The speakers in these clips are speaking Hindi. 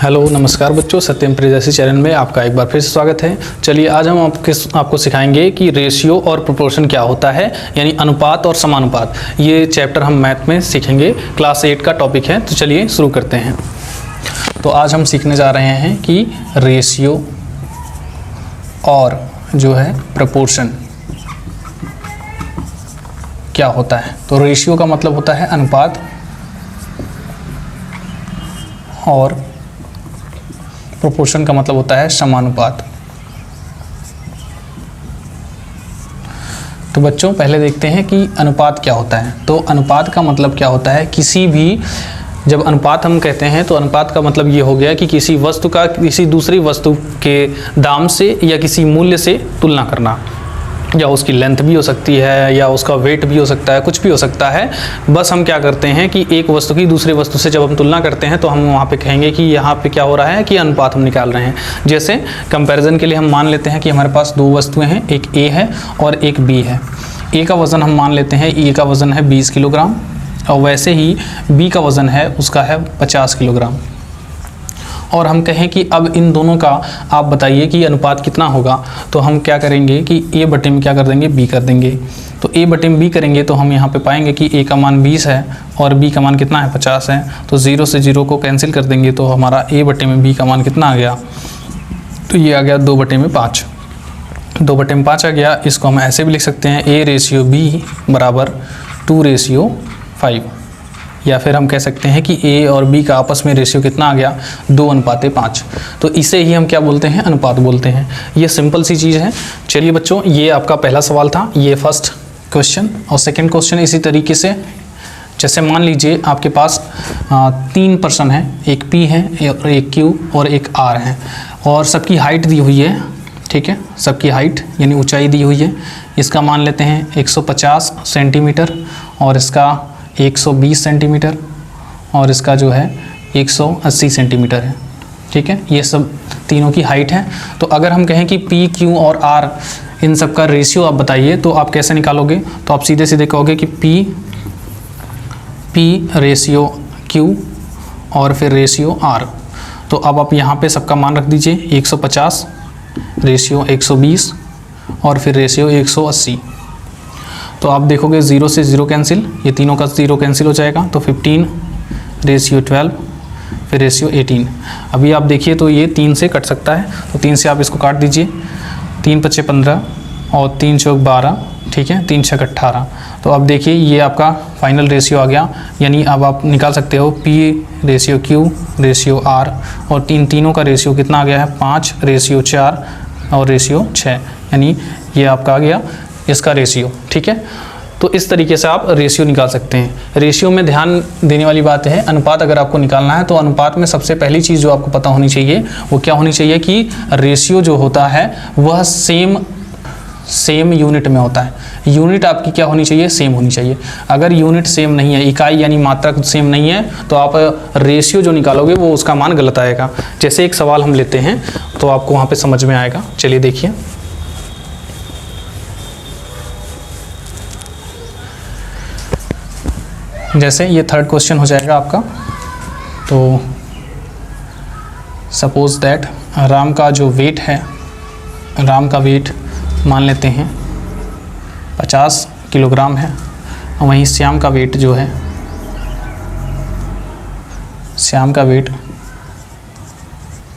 हेलो नमस्कार बच्चों, सत्यम प्रियदर्शी चैनल में आपका एक बार फिर से स्वागत है। चलिए आज हम आपको सिखाएंगे कि रेशियो और प्रोपोर्शन क्या होता है, यानी अनुपात और समानुपात। ये चैप्टर हम मैथ में सीखेंगे, क्लास 8 का टॉपिक है। तो चलिए शुरू करते हैं। तो आज हम सीखने जा रहे हैं कि रेशियो और जो है प्रोपोर्शन क्या होता है। तो रेशियो का मतलब होता है अनुपात और प्रोपोर्शन का मतलब होता है समानुपात। तो बच्चों पहले देखते हैं कि अनुपात क्या होता है। तो अनुपात का मतलब क्या होता है, किसी भी जब अनुपात हम कहते हैं तो अनुपात का मतलब ये हो गया कि किसी वस्तु का किसी दूसरी वस्तु के दाम से या किसी मूल्य से तुलना करना, या उसकी लेंथ भी हो सकती है या उसका वेट भी हो सकता है, कुछ भी हो सकता है। बस हम क्या करते हैं कि एक वस्तु की दूसरी वस्तु से जब हम तुलना करते हैं तो हम वहाँ पे कहेंगे कि यहाँ पे क्या हो रहा है कि अनुपात हम निकाल रहे हैं। जैसे कंपैरिजन के लिए हम मान लेते हैं कि हमारे पास दो वस्तुएं हैं, एक ए है और एक बी है। ए का वज़न हम मान लेते हैं, ए का वज़न है 20 किलोग्राम और वैसे ही बी का वज़न है उसका है 50 किलोग्राम। और हम कहें कि अब इन दोनों का आप बताइए कि अनुपात कितना होगा। तो हम क्या करेंगे कि ए बटे में क्या कर देंगे, बी कर देंगे। तो ए बटे में बी करेंगे तो हम यहाँ पे पाएंगे कि ए का मान 20 है और बी का मान कितना है, 50 है। तो 0 से 0 को कैंसिल कर देंगे तो हमारा ए बटे में बी का मान कितना आ गया, तो ये आ गया 2 बटे में 5। 2 बटे में 5 आ गया। इसको हम ऐसे भी लिख सकते हैं ए रेशियो बी बराबर 2 रेशियो 5, या फिर हम कह सकते हैं कि ए और बी का आपस में रेशियो कितना आ गया, 2:5। तो इसे ही हम क्या बोलते हैं, अनुपात बोलते हैं। ये सिंपल सी चीज़ है। चलिए बच्चों, ये आपका पहला सवाल था, ये फर्स्ट क्वेश्चन। और सेकंड क्वेश्चन इसी तरीके से, जैसे मान लीजिए आपके पास 3 पर्सन हैं, एक पी है और एक क्यू और एक आर है, और सबकी हाइट दी हुई है। ठीक है, सबकी हाइट यानी ऊंचाई दी हुई है। इसका मान लेते हैं 150 सेंटीमीटर और इसका 120 सेंटीमीटर और इसका जो है 180 सेंटीमीटर है। ठीक है, ये सब तीनों की हाइट है। तो अगर हम कहें कि पी क्यू और आर इन सब का रेशियो आप बताइए, तो आप कैसे निकालोगे। तो आप सीधे सीधे कहोगे कि पी रेशियो क्यू और फिर रेशियो आर। तो अब आप यहाँ पे सबका मान रख दीजिए, 150 रेशियो 120 और फिर रेशियो 180। तो आप देखोगे 0 से 0 कैंसिल, ये तीनों का 0 कैंसिल हो जाएगा। तो 15 रेशियो 12 फिर रेशियो 18। अभी आप देखिए तो ये 3 से कट सकता है, तो 3 से आप इसको काट दीजिए। 3 × 5 = 15 और 3 × 4 = 12। ठीक है, 3 × 6 = 18। तो अब देखिए ये आपका फाइनल रेशियो आ गया। यानी अब आप निकाल सकते हो P ratio Q ratio R, और तीनों का रेशियो कितना आ गया है, 5 रेशियो 4 और रेशियो 6। यानी ये आपका आ गया इसका रेशियो। ठीक है, तो इस तरीके से आप रेशियो निकाल सकते हैं। रेशियो में ध्यान देने वाली बात है, अनुपात अगर आपको निकालना है तो अनुपात में सबसे पहली चीज़ जो आपको पता होनी चाहिए वो क्या होनी चाहिए कि रेशियो जो होता है वह सेम यूनिट में होता है। यूनिट आपकी क्या होनी चाहिए, सेम होनी चाहिए। अगर यूनिट सेम नहीं है, इकाई यानी मात्रा सेम नहीं है, तो आप रेशियो जो निकालोगे वो उसका मान गलत आएगा। जैसे एक सवाल हम लेते हैं तो आपको वहाँ पर समझ में आएगा। चलिए देखिए, जैसे ये थर्ड क्वेश्चन हो जाएगा आपका। तो सपोज दैट राम का जो वेट है, राम का वेट मान लेते हैं 50 किलोग्राम है, और वहीं श्याम का वेट जो है, श्याम का वेट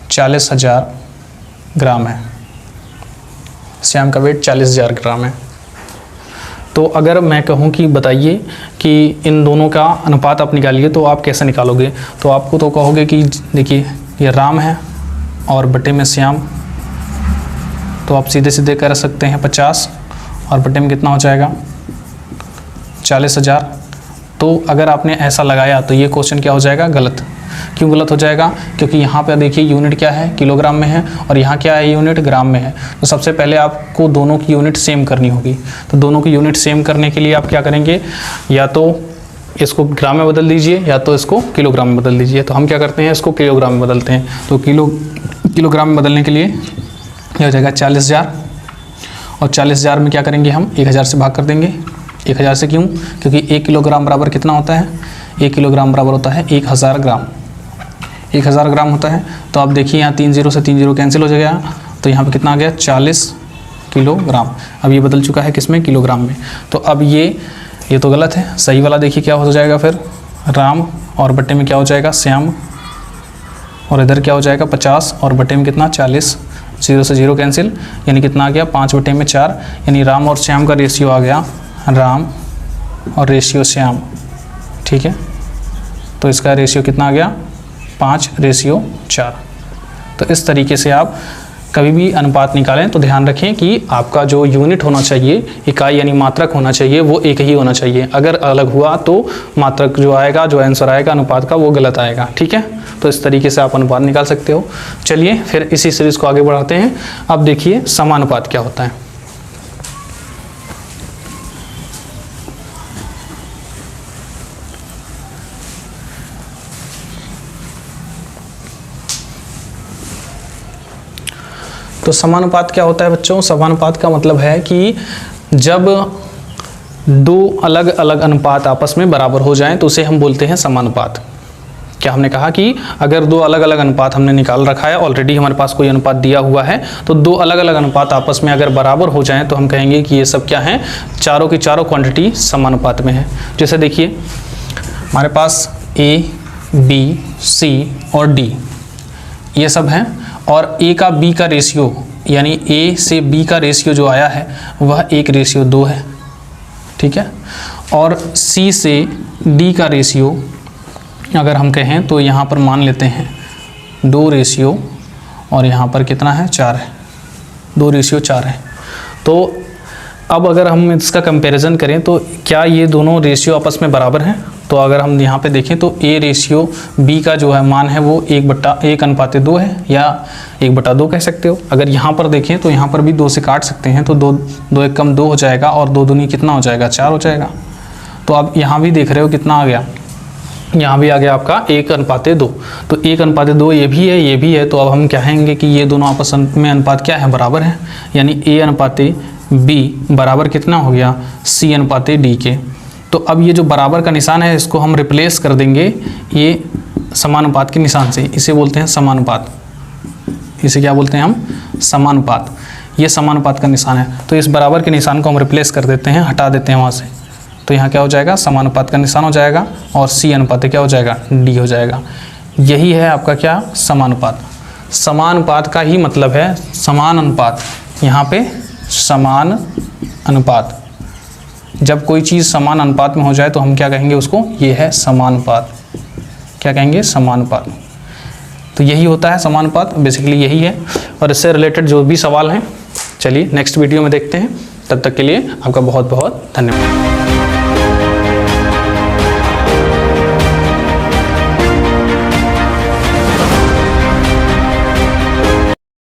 40,000 ग्राम है। श्याम का वेट 40,000 ग्राम है। तो अगर मैं कहूँ कि बताइए कि इन दोनों का अनुपात आप निकालिए, तो आप कैसे निकालोगे। तो आपको तो कहोगे कि देखिए ये राम है और बटे में श्याम, तो आप सीधे सीधे कर सकते हैं 50 और बटे में कितना हो जाएगा, 40,000। तो अगर आपने ऐसा लगाया तो ये क्वेश्चन क्या हो जाएगा, गलत। क्यों गलत हो जाएगा, क्योंकि यहाँ पे देखिए यूनिट क्या है, किलोग्राम में है, और यहाँ क्या है, यूनिट ग्राम में है। तो सबसे पहले आपको दोनों की यूनिट सेम करनी होगी। तो दोनों की यूनिट सेम करने के लिए आप क्या करेंगे, या तो इसको ग्राम में बदल दीजिए या तो इसको किलोग्राम में बदल दीजिए। तो हम क्या करते हैं, इसको किलोग्राम में बदलते हैं। तो किलोग्राम में बदलने के लिए यह हो जाएगा 40,000, और 40,000 में क्या करेंगे, हम 1000 से भाग कर देंगे। 1000 से क्यों, क्योंकि 1 किलोग्राम बराबर कितना होता है, 1 किलोग्राम बराबर होता है 1000 ग्राम। 1000 ग्राम होता है। तो अब देखिए यहाँ 3 0 से 3 0 कैंसिल हो जाएगा, तो यहाँ पे कितना आ गया 40 किलोग्राम। अब ये बदल चुका है किसमें, किलोग्राम में। तो अब ये तो गलत है, सही वाला देखिए क्या हो जाएगा फिर, राम और बट्टे में क्या हो जाएगा, श्याम, और इधर क्या हो जाएगा 50 और बट्टे में कितना 40, 0 से 0 कैंसिल, यानी कितना आ गया 5/4, यानी राम और श्याम का रेशियो आ गया, राम और रेशियो श्याम। ठीक है, तो इसका रेशियो कितना आ गया 5/4। तो इस तरीके से आप कभी भी अनुपात निकालें तो ध्यान रखें कि आपका जो यूनिट होना चाहिए, इकाई यानी मात्रक होना चाहिए, वो एक ही होना चाहिए। अगर अलग हुआ तो मात्रक जो आएगा, जो आंसर आएगा अनुपात का, वो गलत आएगा। ठीक है, तो इस तरीके से आप अनुपात निकाल सकते हो। चलिए फिर इसी सीरीज़ को आगे बढ़ाते हैं। अब देखिए समानुपात क्या होता है। तो समानुपात क्या होता है बच्चों, समानुपात का मतलब है कि जब दो अलग अलग अनुपात आपस में बराबर हो जाएं तो उसे हम बोलते हैं समानुपात। क्या हमने कहा कि अगर दो अलग अलग अनुपात हमने निकाल रखा है, ऑलरेडी हमारे पास कोई अनुपात दिया हुआ है, तो दो अलग अलग अनुपात आपस में अगर बराबर हो जाएं तो हम कहेंगे कि ये सब क्या हैं, चारों की चारों क्वांटिटी समानुपात में है। जैसे देखिए हमारे पास A, B, C और D ये सब हैं, और A का B का रेशियो यानी A से B का रेशियो जो आया है वह 1/2 है। ठीक है, और C से D का रेशियो अगर हम कहें तो यहाँ पर मान लेते हैं 2/, और यहाँ पर कितना है 4 है, 2/4 है। तो अब अगर हम इसका कंपैरिजन करें तो क्या ये दोनों रेशियो आपस में बराबर हैं? तो अगर हम यहाँ पे देखें तो A रेशियो B का जो है मान है वो 1/1 है, या 1/2 कह सकते हो। अगर यहाँ पर देखें तो यहाँ पर भी 2 से काट सकते हैं, तो 2 1 कम 2 हो जाएगा, और 2 दूनी कितना हो जाएगा 4 हो जाएगा। तो अब यहाँ भी देख रहे हो कितना आ गया, यहाँ भी आ गया आपका 1/2। तो 1/2 ये भी है, ये भी है। तो अब हम कहेंगे कि ये दोनों आपस में अनुपात क्या है, बराबर है, यानी A/B बराबर कितना हो गया C/D के। तो अब ये जो बराबर का निशान है इसको हम रिप्लेस कर देंगे ये समानुपात के निशान से, इसे बोलते हैं समानुपात। इसे क्या बोलते हैं हम, समानुपात। ये समानुपात का निशान है, तो इस बराबर के निशान को हम रिप्लेस कर देते हैं, हटा देते हैं वहाँ से। तो यहाँ क्या हो जाएगा, समानुपात का निशान हो जाएगा, और C/D क्या हो जाएगा, D हो जाएगा। यही है आपका क्या, समानुपात। समानुपात का ही मतलब है समान अनुपात। यहाँ पे समान अनुपात, जब कोई चीज़ समान अनुपात में हो जाए तो हम क्या कहेंगे उसको, ये है समानुपात। क्या कहेंगे, समानुपात। तो यही होता है समानुपात, बेसिकली यही है। और इससे रिलेटेड जो भी सवाल हैं चलिए नेक्स्ट वीडियो में देखते हैं। तब तक के लिए आपका बहुत बहुत धन्यवाद।